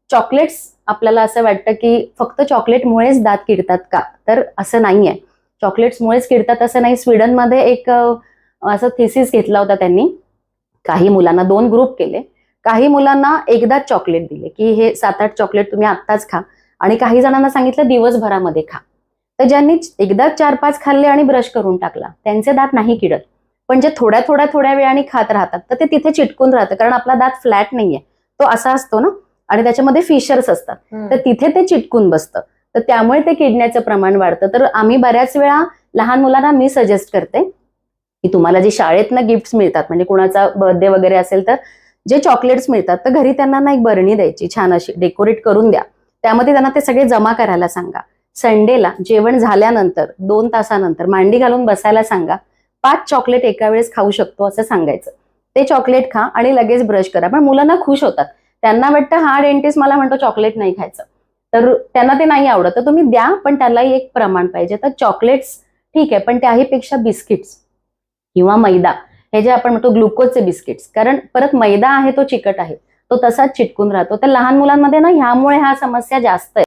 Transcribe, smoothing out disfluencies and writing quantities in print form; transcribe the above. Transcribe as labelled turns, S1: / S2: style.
S1: Chocolates आपल्याला असं वाटतं की फक्त चॉकलेटमुळेच दात किडतात का, तर असं नाहीये. चॉकलेट्समुळेच किडतात असं नाही. स्वीडनमध्ये एक असं थिसिस घेतला होता त्यांनी. काही मुलांना 2 ग्रुप केले. काही मुलांना एकदाच चॉकलेट दिले की हे 7-8 चॉकलेट तुम्ही आत्ताच खा, आणि काही जणांना सांगितलं दिवसभरामध्ये खा. तर ज्यांनी एकदाच 4-5 खाल्ले आणि ब्रश करून टाकला त्यांचे दात नाही किडत. पण जे थोड्या वेळाने खात राहतात तर ते तिथे चिटकून राहतं, कारण आपला दात फ्लॅट नाहीये, तो असा असतो ना, आणि त्याच्यामध्ये फिशर्स असतात, तर तिथे ते चिटकून बसतं. तर त्यामुळे ते किडण्याचं प्रमाण वाढतं. तर आम्ही बऱ्याच वेळा लहान मुलांना मी सजेस्ट करते की तुम्हाला जे शाळेतनं गिफ्ट्स मिळतात, म्हणजे कुणाचा बर्थडे वगैरे असेल तर जे चॉकलेट्स मिळतात, तर घरी त्यांना ना एक बरणी द्यायची, छान अशी डेकोरेट करून द्या. त्यामध्ये त्यांना ते सगळे जमा करायला सांगा. संडेला जेवण झाल्यानंतर 2 तासानंतर मांडी घालून बसायला सांगा. 5 चॉकलेट एका वेळेस खाऊ शकतो असं सांगायचं. ते चॉकलेट खा आणि लगेच ब्रश करा. पण मुलांना खुश होतात. त्यांना वाटतं हा डेंटिस्ट मला म्हणतो चॉकलेट नाही खायचं, तर त्यांना ते नाही आवडत. तर तुम्ही द्या, पण त्यालाही एक प्रमाण पाहिजे. तर चॉकलेट्स ठीक आहे, पण त्याहीपेक्षा बिस्किट्स किंवा मैदा, हे जे आपण म्हणतो ग्लुकोजचे बिस्किट्स, कारण परत मैदा आहे तो चिकट आहे, तो तसाच चिटकून राहतो. तर लहान मुलांमध्ये ना ह्यामुळे ह्या समस्या जास्त आहेत.